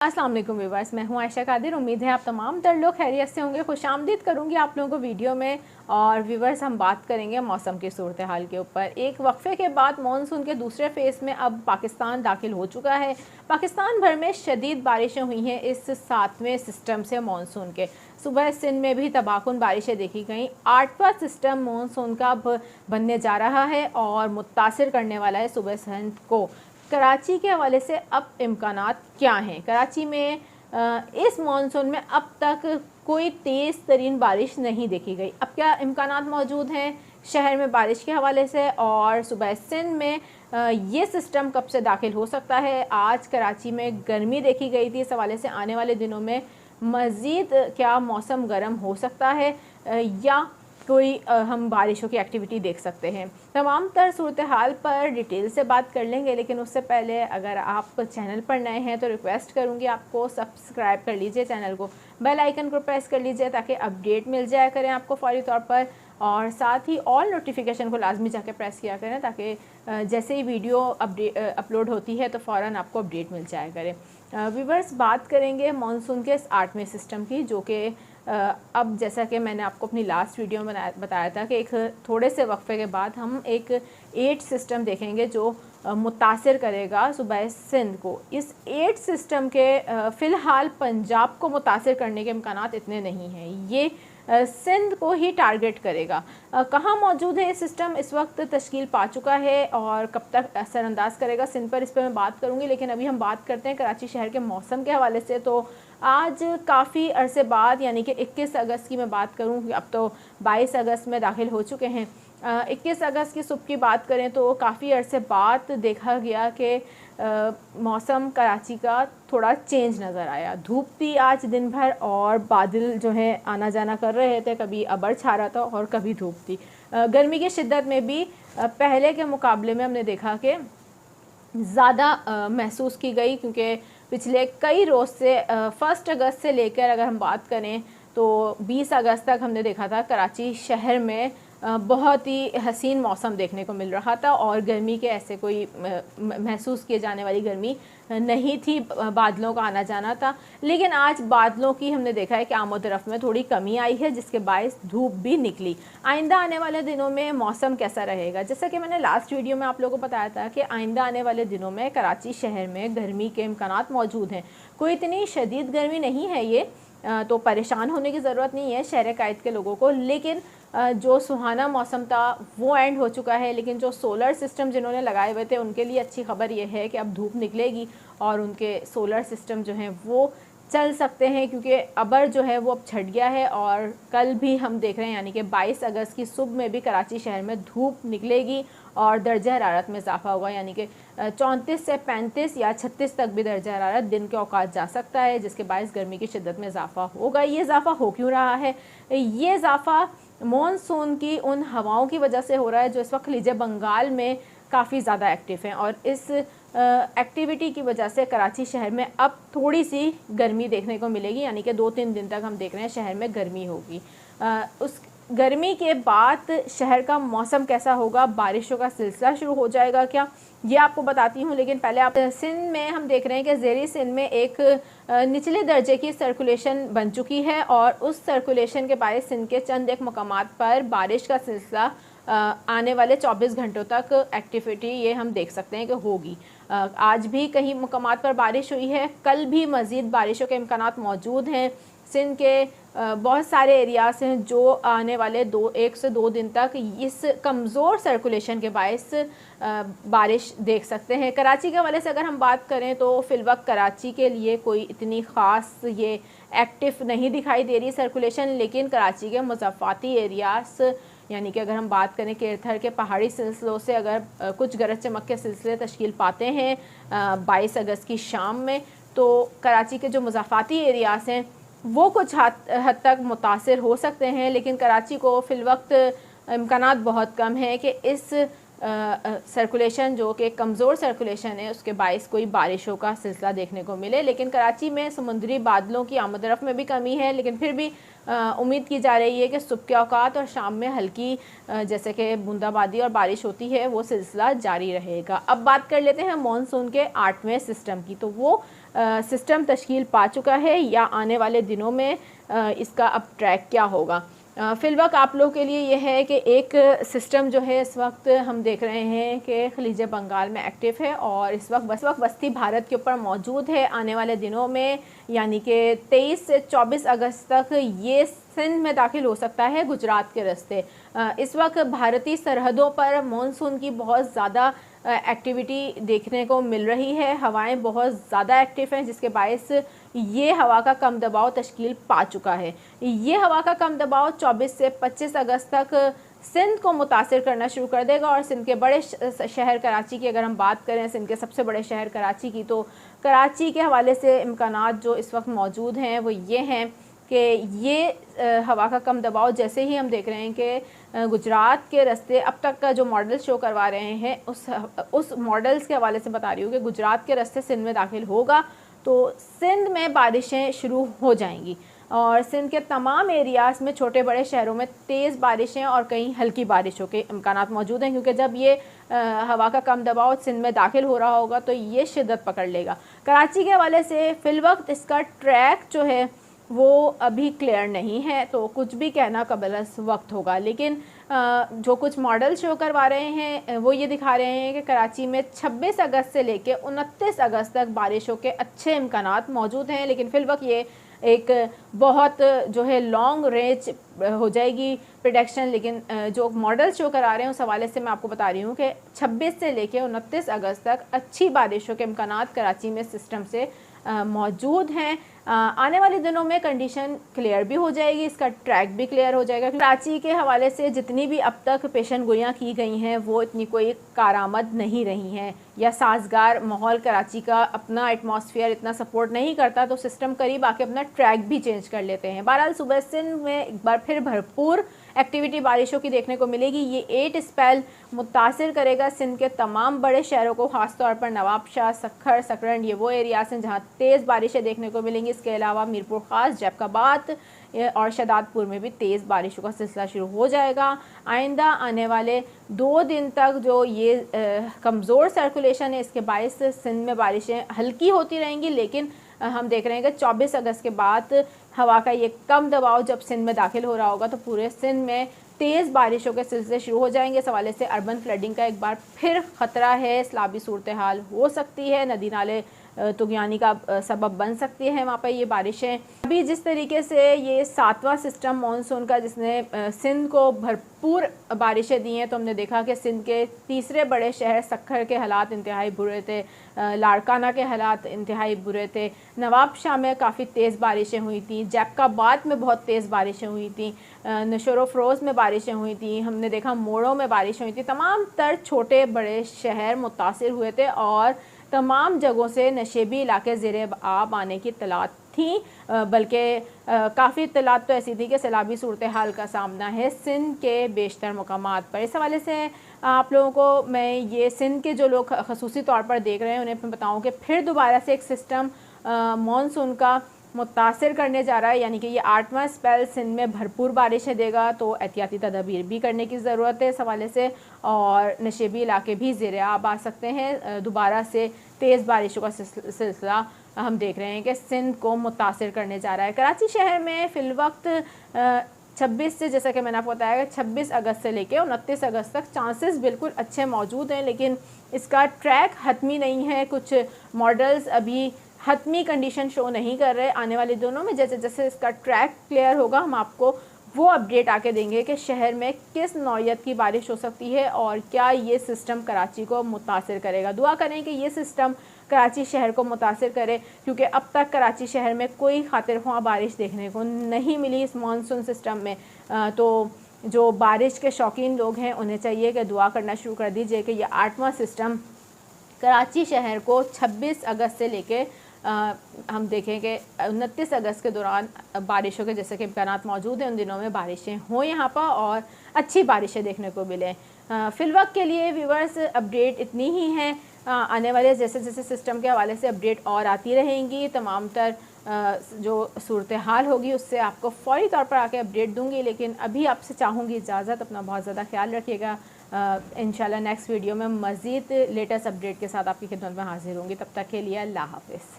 अस्सलाम वालेकुम व्यूअर्स, मैं हूं आयशा कादिर। उम्मीद है आप तमाम तर लोग खैरियत से होंगे। खुशामदीद करूंगी आप लोगों को वीडियो में। और व्यूअर्स, हम बात करेंगे मौसम की सूरत हाल के ऊपर। एक वक्फे के बाद मानसून के दूसरे फेज़ में अब पाकिस्तान दाखिल हो चुका है। पाकिस्तान भर में शदीद बारिशें हुई हैं इस 7वें सिस्टम से मानसून के। सुबह सिंध में भी तबाहकुन बारिशें देखी गईं। 8वां सिस्टम मानसून का अब बनने जा रहा है और मुतासिर करने वाला है सुबह सिंध को। कराची के हवाले से अब इम्कानात क्या हैं? कराची में इस मानसून में अब तक कोई तेज़ तरीन बारिश नहीं देखी गई। अब क्या इम्कानात मौजूद हैं शहर में बारिश के हवाले से? और सुबह सिंध में ये सिस्टम कब से दाखिल हो सकता है? आज कराची में गर्मी देखी गई थी, इस हवाले से आने वाले दिनों में मज़ीद क्या मौसम गर्म हो सकता है या कोई हम बारिशों की एक्टिविटी देख सकते हैं? तमाम तर सूरत हाल पर डिटेल से बात कर लेंगे, लेकिन उससे पहले अगर आप चैनल पर नए हैं तो रिक्वेस्ट करूंगी आपको सब्सक्राइब कर लीजिए चैनल को, बेल आइकन को प्रेस कर लीजिए ताकि अपडेट मिल जाया करें आपको फौरी तौर पर। और साथ ही ऑल नोटिफिकेशन को लाजमी जाके प्रेस किया करें ताकि जैसे ही वीडियो अपलोड होती है तो फ़ौरन आपको अपडेट मिल जाया करें। व्यूअर्स, बात करेंगे मानसून के इस 8वें सिस्टम की, जो कि अब जैसा कि मैंने आपको अपनी लास्ट वीडियो में बताया था कि एक थोड़े से वक्फे के बाद हम एक 8 सिस्टम देखेंगे जो मुतासिर करेगा सूबा सिंध को। इस 8 सिस्टम के फ़िलहाल पंजाब को मुतासिर करने के इम्कानात इतने नहीं हैं। ये सिंध को ही टारगेट करेगा। कहाँ मौजूद है ये सिस्टम? इस वक्त तश्कील पा चुका है और कब तक असरअंदाज करेगा सिंध पर, इस पर मैं बात करूँगी। लेकिन अभी हम बात करते हैं कराची शहर के मौसम के हवाले से। तो आज काफ़ी अरसे बाद, यानी कि 21 अगस्त की मैं बात करूँ, अब तो 22 अगस्त में दाखिल हो चुके हैं। 21 अगस्त की सुबह की बात करें तो काफ़ी अरसे बाद देखा गया कि मौसम कराची का थोड़ा चेंज नज़र आया। धूप थी आज दिन भर और बादल जो है आना जाना कर रहे थे, कभी अबर छा रहा था और कभी धूप थी। गर्मी की शिद्दत में भी पहले के मुकाबले में हमने देखा कि ज़्यादा महसूस की गई, क्योंकि पिछले कई रोज़ से 1 अगस्त से लेकर अगर हम बात करें तो 20 अगस्त तक हमने देखा था कराची शहर में बहुत ही हसीन मौसम देखने को मिल रहा था और गर्मी के ऐसे कोई महसूस किए जाने वाली गर्मी नहीं थी, बादलों का आना जाना था। लेकिन आज बादलों की हमने देखा है कि आमद-ओ-रफ़्त में थोड़ी कमी आई है, जिसके बायस धूप भी निकली। आइंदा आने वाले दिनों में मौसम कैसा रहेगा? जैसा कि मैंने लास्ट वीडियो में आप लोगों को बताया था कि आइंदा आने वाले दिनों में कराची शहर में गर्मी के इम्कानात मौजूद हैं। कोई इतनी शदीद गर्मी नहीं है ये, तो परेशान होने की ज़रूरत नहीं है शहर कायद के लोगों को। लेकिन जो सुहाना मौसम था वो एंड हो चुका है। लेकिन जो सोलर सिस्टम जिन्होंने लगाए हुए थे उनके लिए अच्छी खबर ये है कि अब धूप निकलेगी और उनके सोलर सिस्टम जो हैं वो चल सकते हैं, क्योंकि अबर जो है वो अब छट गया है। और कल भी हम देख रहे हैं, यानी कि 22 अगस्त की सुबह में भी कराची शहर में धूप निकलेगी और दर्जा हरारत में इजाफा होगा, यानी कि 34 से 35 या 36 तक भी दर्जा हरारत दिन के औकात जा सकता है, जिसके बायस गर्मी की शिद्दत में इजाफा होगा। ये इजाफा हो क्यों रहा है? ये इजाफा मॉनसून की उन हवाओं की वजह से हो रहा है जो इस वक्त खलीज बंगाल में काफ़ी ज़्यादा एक्टिव हैं, और इस एक्टिविटी की वजह से कराची शहर में अब थोड़ी सी गर्मी देखने को मिलेगी, यानी कि 2-3 दिन तक हम देख रहे हैं शहर में गर्मी होगी। उस गर्मी के बाद शहर का मौसम कैसा होगा? बारिशों का सिलसिला शुरू हो जाएगा क्या? ये आपको बताती हूँ। लेकिन पहले आप सिंध में हम देख रहे हैं कि ज़ेरी सिंध में एक निचले दर्जे की सर्कुलेशन बन चुकी है और उस सर्कुलेशन के बायस सिंध के चंद एक मकामात पर बारिश का सिलसिला आने वाले 24 घंटों तक एक्टिविटी ये हम देख सकते हैं कि होगी। आज भी कहीं मकामात पर बारिश हुई है, कल भी मज़ीद बारिशों के इम्कानात मौजूद हैं। सिंध के बहुत सारे एरियाज़ हैं जो आने वाले 1 से 2 दिन तक इस कमज़ोर सर्कुलेशन के बायस बारिश देख सकते हैं। कराची के हवाले से अगर हम बात करें तो फ़िलवक्त कराची के लिए कोई इतनी ख़ास ये एक्टिव नहीं दिखाई दे रही सर्कुलेशन, लेकिन कराची के मुज़फ़्फ़ाती एरियाज़, यानी कि अगर हम बात करें केरथर के पहाड़ी सिलसिलों से अगर कुछ गरज चमक के सिलसिले तश्कील पाते हैं 22 अगस्त की शाम में, तो कराची के जो मुज़फ़्फ़ाती एरियाज़ हैं वो कुछ हद तक मुतासिर हो सकते हैं। लेकिन कराची को फ़िलवक्त इम्कानात बहुत कम है कि इस सर्कुलेशन जो कि कमज़ोर सर्कुलेशन है उसके बायस कोई बारिशों का सिलसिला देखने को मिले। लेकिन कराची में समुद्री बादलों की आमद-रफ़्त में भी कमी है, लेकिन फिर भी उम्मीद की जा रही है कि सुबह के औकात और शाम में हल्की जैसे कि बूंदाबांदी और बारिश होती है वो सिलसिला जारी रहेगा। अब बात कर लेते हैं मॉनसून के 8वें सिस्टम की। तो वो सिस्टम तश्कील पा चुका है या आने वाले दिनों में इसका अब ट्रैक क्या होगा। फ़िलवक़्त आप लोगों के लिए यह है कि एक सिस्टम जो है इस वक्त हम देख रहे हैं कि खलीज बंगाल में एक्टिव है और इस वक्त वस्ती भारत के ऊपर मौजूद है। आने वाले दिनों में यानी कि 23 से 24 अगस्त तक ये सिंध में दाखिल हो सकता है गुजरात के रास्ते। इस वक्त भारतीय सरहदों पर मानसून की बहुत ज़्यादा एक्टिविटी देखने को मिल रही है। हवाएं बहुत ज़्यादा एक्टिव हैं जिसके बायस ये हवा का कम दबाव तश्कील पा चुका है। ये हवा का कम दबाव 24 से 25 अगस्त तक सिंध को मुतासिर करना शुरू कर देगा और सिंध के बड़े शहर कराची की अगर हम बात करें, सिंध के सबसे बड़े शहर कराची की, तो कराची के हवाले से इम्कानात जो इस वक्त मौजूद हैं वो ये हैं कि ये हवा का कम दबाव जैसे ही हम देख रहे हैं कि गुजरात के रास्ते अब तक का जो मॉडल शो करवा रहे हैं उस मॉडल्स के हवाले से बता रही हूँ कि गुजरात के रास्ते सिंध में दाखिल होगा तो सिंध में बारिशें शुरू हो जाएंगी और सिंध के तमाम एरियाज़ में छोटे बड़े शहरों में तेज़ बारिशें और कहीं हल्की बारिशों के इम्कानात मौजूद हैं, क्योंकि जब ये हवा का कम दबाव सिंध में दाखिल हो रहा होगा तो ये शिद्दत पकड़ लेगा। कराची के हवाले से फ़िलवक्त इसका ट्रैक जो है वो अभी क्लियर नहीं है, तो कुछ भी कहना कबल वक्त होगा। लेकिन जो कुछ मॉडल शो करवा रहे हैं वो ये दिखा रहे हैं कि कराची में 26 अगस्त से लेकर 29 अगस्त तक बारिशों के अच्छे इम्कानात मौजूद हैं। लेकिन फ़िलवक्त ये एक बहुत जो है लॉन्ग रेंज हो जाएगी प्रेडिक्शन। लेकिन जो मॉडल शो करा रहे हैं उस हवाले से मैं आपको बता रही हूँ कि 26 से लेकर 29 अगस्त तक अच्छी बारिशों के इम्कानात कराची में सिस्टम से मौजूद हैं। आने वाले दिनों में कंडीशन क्लियर भी हो जाएगी, इसका ट्रैक भी क्लियर हो जाएगा। कराची के हवाले से जितनी भी अब तक पेशन गोइयाँ की गई हैं वो इतनी कोई कारआमद नहीं रही हैं या साजगार माहौल कराची का अपना एटमॉस्फेयर इतना सपोर्ट नहीं करता, तो सिस्टम करीब आके अपना ट्रैक भी चेंज कर लेते हैं। बहरहाल सुबह सिंध में एक बार फिर भरपूर एक्टिविटी बारिशों की देखने को मिलेगी। ये 8 स्पेल मुतासिर करेगा सिंध के तमाम बड़े शहरों को, ख़ासतौर पर नवाबशाह, सखर, सकरन, ये वो एरियाज हैं जहाँ तेज़ बारिशें देखने को मिलेंगी। इसके अलावा मीरपुर ख़ास, जैकबाद और शदादपुर में भी तेज़ बारिशों का सिलसिला शुरू हो जाएगा। आइंदा आने वाले 2 दिन तक जो ये कमज़ोर सर्कुलेशन है इसके बायस सिंध में बारिशें हल्की होती रहेंगी। लेकिन हम देख रहे हैं कि 24 अगस्त के बाद हवा का ये कम दबाव जब सिंध में दाखिल हो रहा होगा तो पूरे सिंध में तेज़ बारिशों के सिलसिले शुरू हो जाएंगे। इस हवाले से अर्बन फ्लडिंग का एक बार फिर ख़तरा है, सैलाबी सूरत हाल हो सकती है, नदी नाले तुगयानी का सबब बन सकती है वहाँ पर ये बारिशें। अभी जिस तरीके से ये 7वां सिस्टम मानसून का जिसने सिंध को भरपूर बारिशें दी हैं, तो हमने देखा कि सिंध के तीसरे बड़े शहर सखर के हालात इंतहाई बुरे थे, लाड़काना के हालात इंतहाई बुरे थे, नवाबशाह में काफ़ी तेज़ बारिशें हुई थी, जैकबाद में बहुत तेज़ बारिशें हुई थी, नशोर-ओ-फ़रोज़ में बारिशें हुई थी, हमने देखा मोड़ों में बारिशें हुई थी। तमाम तर छोटे बड़े शहर मुतासिर हुए थे और तमाम जगहों से नशेबी इलाके ज़ेरे आब आने की इत्तलात थी, बल्कि काफ़ी इत्तलात तो ऐसी थी कि सैलाबी सूरत हाल का सामना है सिंध के बेशतर मकामात पर। इस हवाले से आप लोगों को मैं ये सिंध के जो लोग ख़ुसूसी तौर पर देख रहे हैं उन्हें मैं बताऊँ कि फिर दोबारा से एक सिस्टम मानसून का मुतासिर करने जा रहा है, यानी कि ये 8वां स्पेल सिंध में भरपूर बारिशें देगा, तो एहतियाती तदबीर भी करने की ज़रूरत है इस हवाले से। और नशेबी इलाके भी ज़ेरे आब आ सकते हैं। दोबारा से तेज़ बारिशों का सिलसिला हम देख रहे हैं कि सिंध को मुतासिर करने जा रहा है। कराची शहर में फ़िलवक्त 26 से, जैसा कि मैंने आपको बताया, 26 अगस्त से लेकर 29 अगस्त तक चांसेस बिल्कुल अच्छे मौजूद हैं, लेकिन इसका ट्रैक हतमी नहीं है। कुछ मॉडल्स अभी हतमी कंडीशन शो नहीं कर रहे। आने वाले दिनों में जैसे जैसे इसका ट्रैक क्लियर होगा हम आपको वो अपडेट आके देंगे कि शहर में किस नौयत की बारिश हो सकती है और क्या ये सिस्टम कराची को मुतासिर करेगा। दुआ करें कि ये सिस्टम कराची शहर को मुतासिर करे, क्योंकि अब तक कराची शहर में कोई खातिर ख्वाह बारिश देखने को नहीं मिली इस मानसून सिस्टम में। तो जो बारिश के शौकीन लोग हैं उन्हें चाहिए कि दुआ करना शुरू कर दीजिए कि यह 8वां सिस्टम कराची शहर को 26 अगस्त से लेके हम देखें कि 29 अगस्त के दौरान बारिशों के जैसे कि इम्कानात मौजूद हैं, उन दिनों में बारिशें हों यहाँ पर और अच्छी बारिशें देखने को मिलें। फ़िलवक्त के लिए व्यूवर्स अपडेट इतनी ही हैं। आने वाले जैसे जैसे सिस्टम के हवाले से अपडेट और आती रहेंगी, तमाम तर जो सूरत हाल होगी उससे आपको फ़ौरी तौर पर आके अपडेट दूंगी। लेकिन अभी आपसे चाहूँगी इजाज़त, अपना बहुत ज़्यादा ख्याल रखिएगा। इंशाल्लाह नेक्स्ट वीडियो में मज़ीद लेटेस्ट अपडेट के साथ आपकी खिदमत में हाजिर होंगी। तब तक के लिए अल्लाह हाफ़िज़।